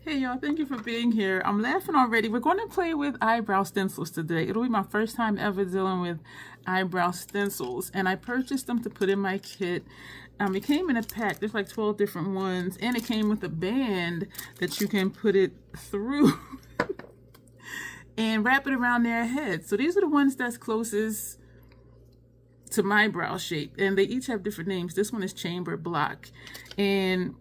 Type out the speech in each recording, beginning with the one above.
Hey y'all, thank you for being here. I'm laughing already. We're going to play with eyebrow stencils today. It'll be my first time ever dealing with eyebrow stencils, and I purchased them to put in my kit. It came in a pack. There's like 12 different ones, and it came with a band that you can put it through and wrap it around their head. So these are the ones that's closest to my brow shape, and they each have different names. This one is Chamber Block, and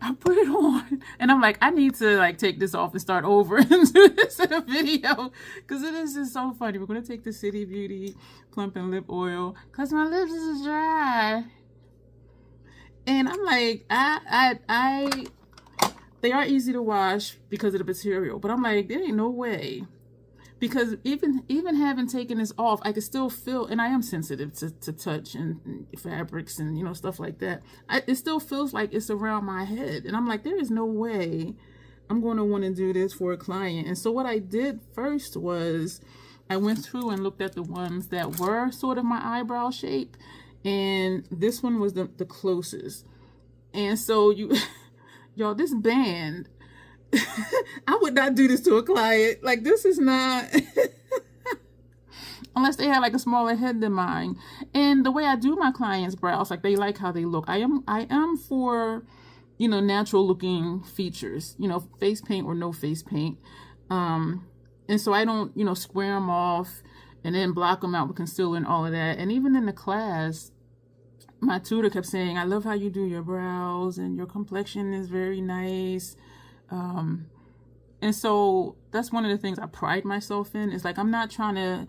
I put it on and I'm like, I need to like take this off and start over and do this in a video because it is just so funny. We're going to take the City Beauty Plumping Lip Oil because my lips is dry. And I'm like, they are easy to wash because of the material, but I'm like, there ain't no way. Because even having taken this off, I can still feel, and I am sensitive to touch and fabrics and, you know, stuff like that. It still feels like it's around my head. And I'm like, there is no way I'm going to want to do this for a client. And so what I did first was I went through and looked at the ones that were sort of my eyebrow shape. And this one was the closest. And so y'all, this band, I would not do this to a client. Like, this is not unless they have like a smaller head than mine. And the way I do my clients' brows, like, they like how they look. I am for, you know, natural looking features, you know, face paint or no face paint. And so I don't, you know, square them off and then block them out with concealer and all of that. And even in the class, my tutor kept saying, I love how you do your brows and your complexion is very nice. And so that's one of the things I pride myself in. It's like, I'm not trying to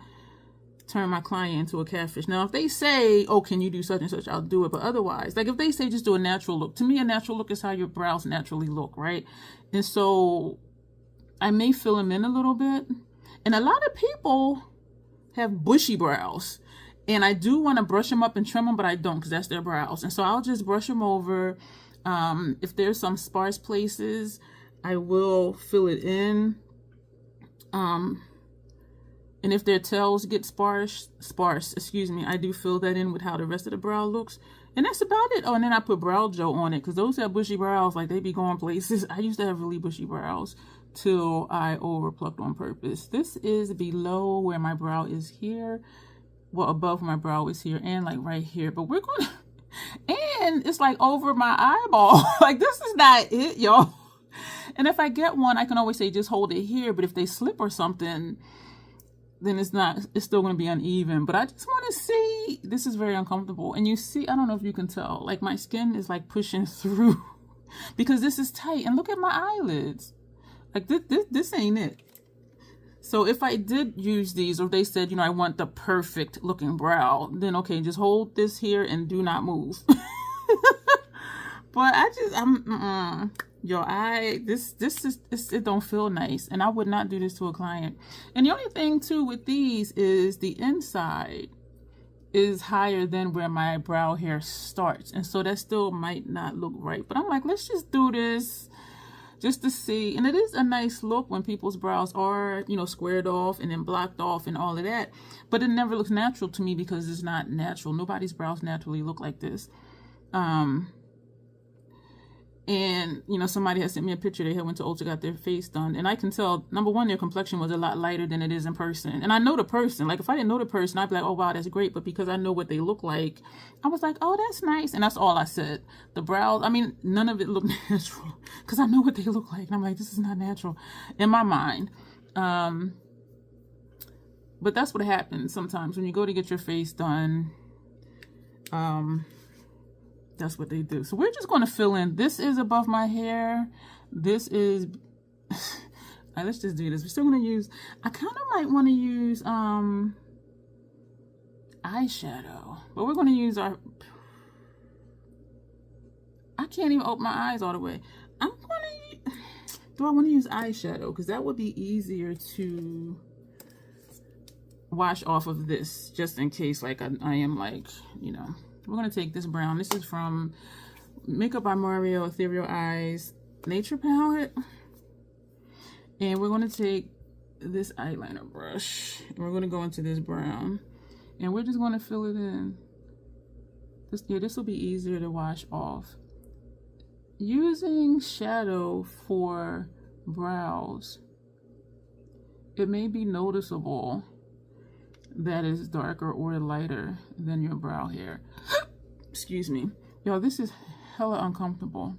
turn my client into a catfish. Now, if they say, oh, can you do such and such, I'll do it. But otherwise, like, if they say just do a natural look, to me, a natural look is how your brows naturally look, right? And so I may fill them in a little bit. And a lot of people have bushy brows. And I do want to brush them up and trim them, but I don't, because that's their brows. And so I'll just brush them over. If there's some sparse places, I will fill it in. And if their tails get sparse, I do fill that in with how the rest of the brow looks. And that's about it. Oh, and then I put brow gel on it, because those have bushy brows, like, they be going places. I used to have really bushy brows till I over plucked on purpose. This is below where my brow is here. Well, above my brow is here, and like right here. But we're gonna, and it's like over my eyeball. Like, this is not it, y'all. And if I get one, I can always say just hold it here. But if they slip or something, then it's still going to be uneven. But I just want to see, this is very uncomfortable. And you see, I don't know if you can tell, like, my skin is like pushing through because this is tight. And look at my eyelids. Like, this ain't it. So if I did use these, or if they said, you know, I want the perfect looking brow, then okay, just hold this here and do not move. But yo, it don't feel nice, and I would not do this to a client. And the only thing too with these is the inside is higher than where my brow hair starts, and so that still might not look right. But I'm like, let's just do this just to see. And it is a nice look when people's brows are, you know, squared off and then blocked off and all of that. But it never looks natural to me because it's not natural. Nobody's brows naturally look like this. And, you know, somebody had sent me a picture. They had went to Ulta, got their face done. And I can tell, number one, their complexion was a lot lighter than it is in person. And I know the person. Like, if I didn't know the person, I'd be like, oh, wow, that's great. But because I know what they look like, I was like, oh, that's nice. And that's all I said. The brows, I mean, none of it looked natural because I know what they look like. And I'm like, this is not natural in my mind. But that's what happens sometimes when you go to get your face done. That's what they do. So we're just going to fill in. This is above my hair. This is... All right, let's just do this. We're still going to use... I kind of might want to use eyeshadow. But we're going to use our... I can't even open my eyes all the way. I'm going to... Do I want to use eyeshadow? Because that would be easier to wash off of this. Just in case, like, I am, like, you know... We're going to take this brown. This is from Makeup by Mario Ethereal Eyes Nature Palette. And we're going to take this eyeliner brush. And we're going to go into this brown. And we're just going to fill it in. This will be easier to wash off. Using shadow for brows, it may be noticeable that is darker or lighter than your brow hair. Excuse me. Yo, this is hella uncomfortable.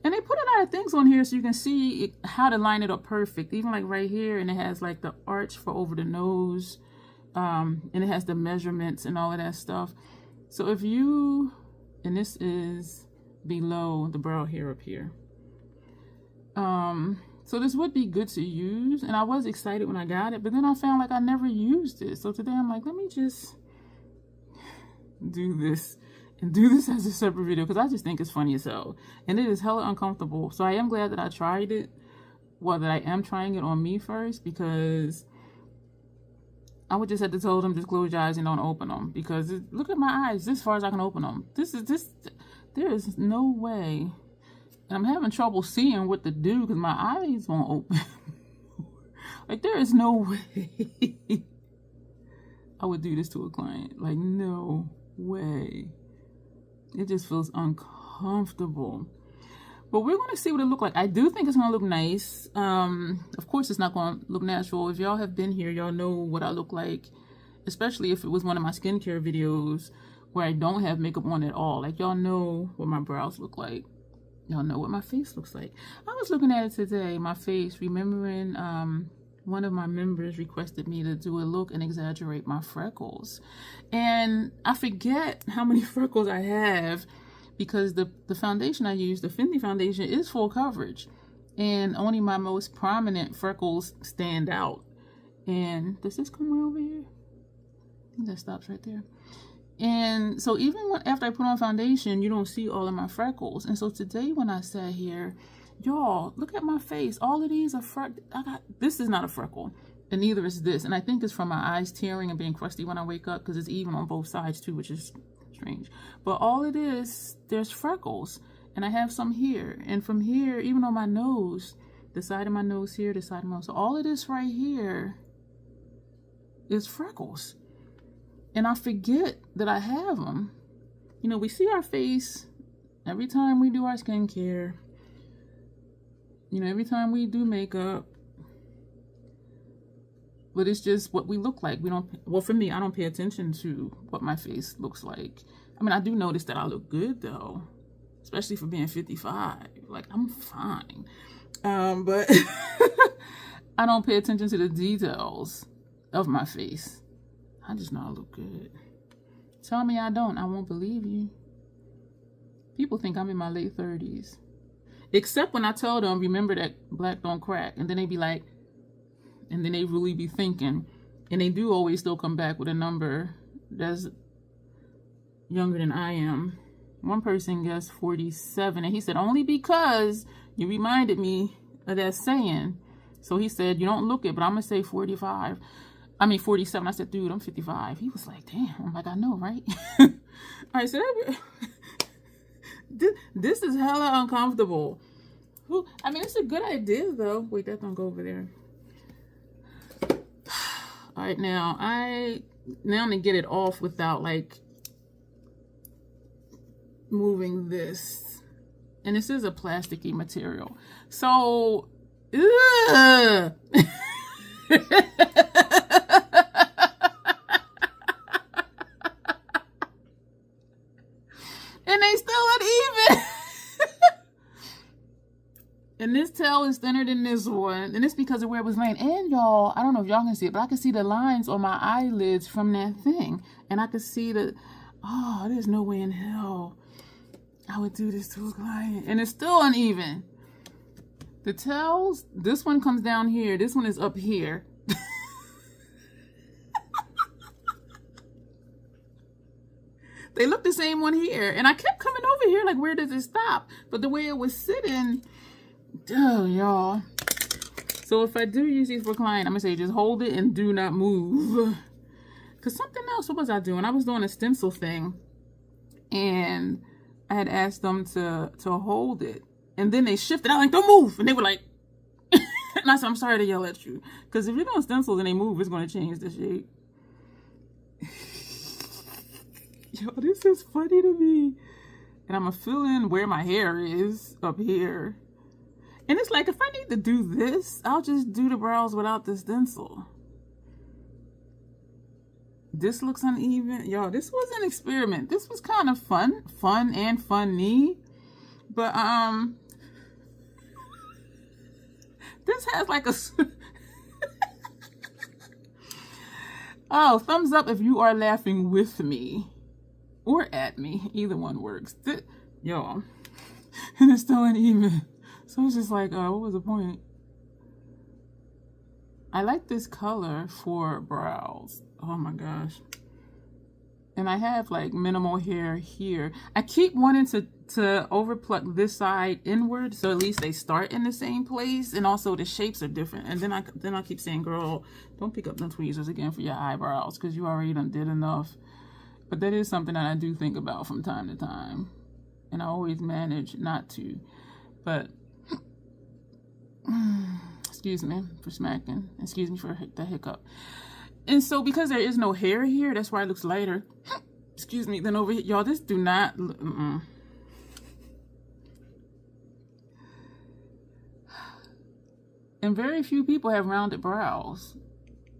And they put a lot of things on here so you can see how to line it up perfect. Even like right here, and it has like the arch for over the nose. And it has the measurements and all of that stuff. So if you, and this is below the brow hair up here. So this would be good to use, and I was excited when I got it, but then I found like I never used it. So today I'm like, let me just do this and do this as a separate video because I just think it's funny as hell. And it is hella uncomfortable. So I am glad that I tried it. Well, that I am trying it on me first, because I would just have to tell them just close your eyes and don't open them, because look at my eyes this far as I can open them. There is no way. And I'm having trouble seeing what to do because my eyes won't open. Like, there is no way I would do this to a client. Like, no way. It just feels uncomfortable. But we're going to see what it looks like. I do think it's going to look nice. Of course, it's not going to look natural. If y'all have been here, y'all know what I look like. Especially if it was one of my skincare videos where I don't have makeup on at all. Like, y'all know what my brows look like. Y'all know what my face looks like. I was looking at it today, my face, remembering one of my members requested me to do a look and exaggerate my freckles. And I forget how many freckles I have because the foundation I use, the Fendi foundation, is full coverage. And only my most prominent freckles stand out. And does this come way over here? I think that stops right there. And so even after I put on foundation, you don't see all of my freckles. And so today when I sat here, y'all, look at my face. All of these are freckles. This is not a freckle, and neither is this. And I think it's from my eyes tearing and being crusty when I wake up, because it's even on both sides too, which is strange. But all it is, there's freckles. And I have some here. And from here, even on my nose, the side of my nose here, the side of my nose. So all of this right here is freckles. And I forget that I have them. You know, we see our face every time we do our skincare. You know, every time we do makeup. But it's just what we look like. We don't, well, for me, I don't pay attention to what my face looks like. I mean, I do notice that I look good though. Especially for being 55. Like, I'm fine. But I don't pay attention to the details of my face. I just know I look good. Tell me I don't. I won't believe you. People think I'm in my late 30s. Except when I tell them, remember that black don't crack. And then they be like, and then they really be thinking. And they do always still come back with a number that's younger than I am. One person guessed 47. And he said, only because you reminded me of that saying. So he said, you don't look it, but I'm going to say 45. I mean, 47. I said, dude, I'm 55. He was like, damn. I'm like, I know, right? All right, so this is hella uncomfortable. I mean, it's a good idea, though. Wait, that don't go over there. All right, now I'm going to get it off without, like, moving this. And this is a plasticky material. So, ugh. And they still uneven. And this tail is thinner than this one. And it's because of where it was laying. And y'all, I don't know if y'all can see it, but I can see the lines on my eyelids from that thing. And I can see that, oh, there's no way in hell I would do this to a client. And it's still uneven. The tails, this one comes down here. This one is up here. They look the same one here. And I kept coming over here like, where does it stop? But the way it was sitting, oh, y'all. So if I do use these for a client, I'm going to say just hold it and do not move. Because something else, what was I doing? I was doing a stencil thing. And I had asked them to hold it. And then they shifted. I was like, don't move. And they were like, and I said, I'm sorry to yell at you. Because if you're doing stencils and they move, it's going to change the shape. Yo, this is funny to me. And I'm going to fill in where my hair is up here. And it's like, if I need to do this, I'll just do the brows without the stencil. This looks uneven. Y'all, this was an experiment. This was kind of fun and funny. But, this has like a... Oh, thumbs up if you are laughing with me. Or at me. Either one works. Y'all. And it's still uneven. So it's just like, what was the point? I like this color for brows. Oh my gosh. And I have like minimal hair here. I keep wanting to overpluck this side inward, so at least they start in the same place, and also the shapes are different. And then I keep saying, girl, don't pick up them tweezers again for your eyebrows, because you already done did enough. But that is something that I do think about from time to time, and I always manage not to. But excuse me for smacking. Excuse me for the hiccup. And so because there is no hair here, that's why it looks lighter. Excuse me. Then over here, y'all, this do not. And very few people have rounded brows.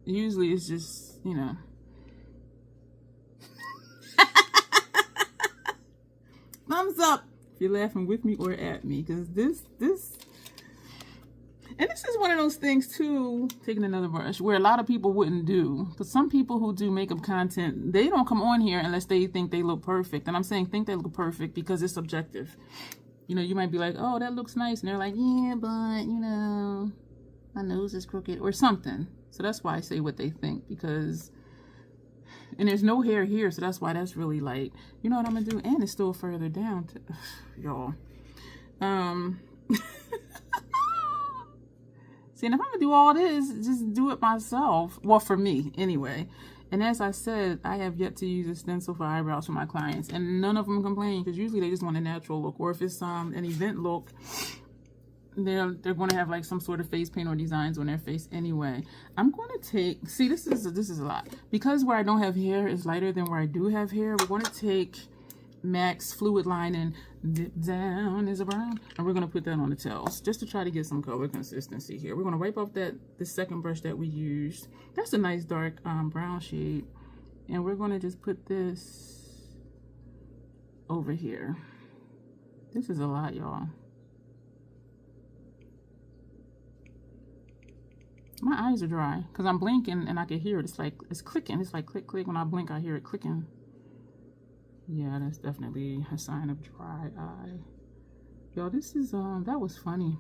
Usually it's just, you know. Thumbs up if you're laughing with me or at me, because this is one of those things too, taking another brush, where a lot of people wouldn't do. But some people who do makeup content, they don't come on here unless they think they look perfect. And I'm saying think they look perfect because it's subjective. You know, you might be like, oh, that looks nice. And they're like, yeah, but, you know, my nose is crooked or something. So that's why I say what they think, because... And there's no hair here, so that's why that's really light. You know what I'm gonna do? And it's still further down, y'all. See, and if I'm gonna do all this, just do it myself. Well, for me, anyway. And as I said, I have yet to use a stencil for eyebrows for my clients, and none of them complain, because usually they just want a natural look. Or if it's an event look, they're going to have like some sort of face paint or designs on their face anyway. I'm going to take, see, this is a lot, because where I don't have hair is lighter than where I do have hair. We're going to take MAC's Fluid Line and Dip Down is a Brown, and we're going to put that on the tails just to try to get some color consistency here. We're going to wipe off the second brush that we used. That's a nice dark brown shade, and we're going to just put this over here. This is a lot, y'all. My eyes are dry because I'm blinking and I can hear it. It's like it's clicking. It's like click, click. When I blink, I hear it clicking. Yeah, that's definitely a sign of dry eye. Yo, this is that was funny.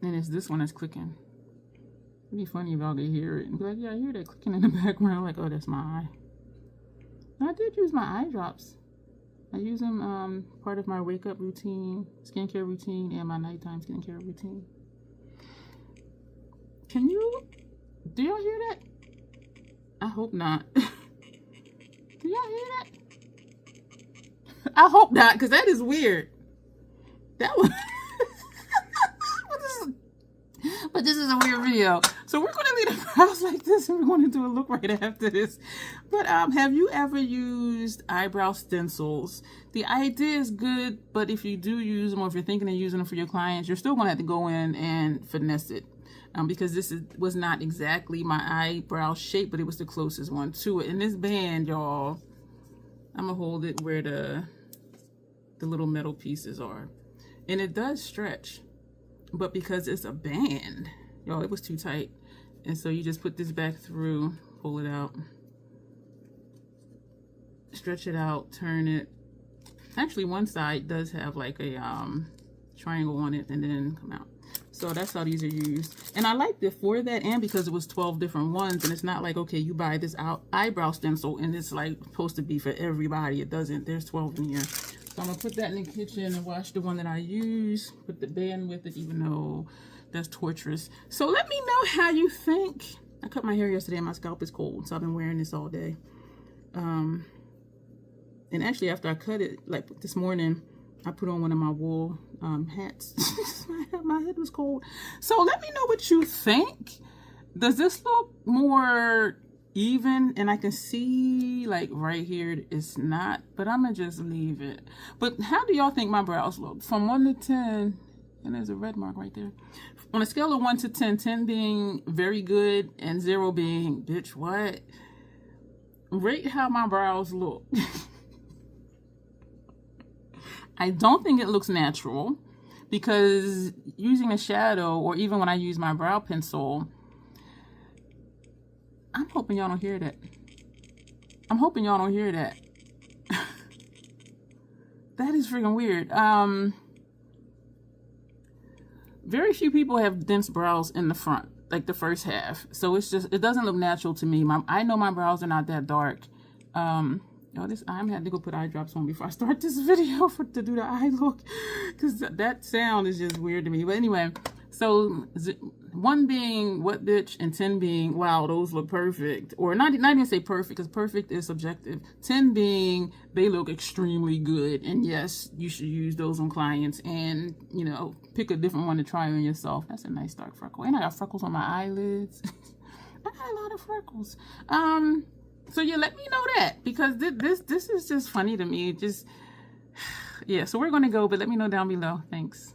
And it's this one that's clicking. It'd be funny if y'all could hear it and be like, yeah, I hear that clicking in the background. Like, oh, that's my eye. And I did use my eye drops. I use them part of my wake up routine, skincare routine, and my nighttime skincare routine. Do y'all hear that? I hope not. Do y'all hear that? I hope not, because that is weird. That was... but this is a weird video. So we're going to leave the brows like this, and we're going to do a look right after this. But have you ever used eyebrow stencils? The idea is good, but if you do use them, or if you're thinking of using them for your clients, you're still going to have to go in and finesse it. Because this was not exactly my eyebrow shape, but it was the closest one to it. And this band, y'all, I'm gonna hold it where the little metal pieces are, and it does stretch, but because it's a band, y'all, it was too tight. And so you just put this back through, pull it out, stretch it out, turn it. Actually, one side does have like a triangle on it, and then come out. So that's how these are used. And I liked it for that, and because it was 12 different ones, and it's not like, okay, you buy this eyebrow stencil and it's like supposed to be for everybody. It doesn't. There's 12 in here. So I'm gonna put that in the kitchen and wash the one that I use, put the band with it, even though that's torturous. So let me know how you think. I cut my hair yesterday and my scalp is cold, so I've been wearing this all day. And actually after I cut it, like this morning, I put on one of my wool hats. My head was cold. So let me know what you think. Does this look more even? And I can see like right here it's not, but I'm gonna just leave it. But how do y'all think my brows look? From 1 to 10, And there's a red mark right there. On a scale of 1 to 10, 10 being very good and 0 being, bitch, what? Rate how my brows look. I don't think it looks natural because using a shadow, or even when I use my brow pencil, I'm hoping y'all don't hear that. I'm hoping y'all don't hear that. That is freaking weird. Very few people have dense brows in the front, like the first half. So it's just, it doesn't look natural to me. I know my brows are not that dark. I had to go put eye drops on before I start this video to do the eye look, because that sound is just weird to me. But anyway, so 1 being what bitch and 10 being wow, those look perfect, or not even say perfect, because perfect is subjective. 10 being they look extremely good, and yes, you should use those on clients, and you know, pick a different one to try on yourself. That's a nice dark freckle, and I got freckles on my eyelids. I got a lot of freckles. So yeah, let me know that, because this is just funny to me. Just yeah, so we're gonna go, but let me know down below. Thanks.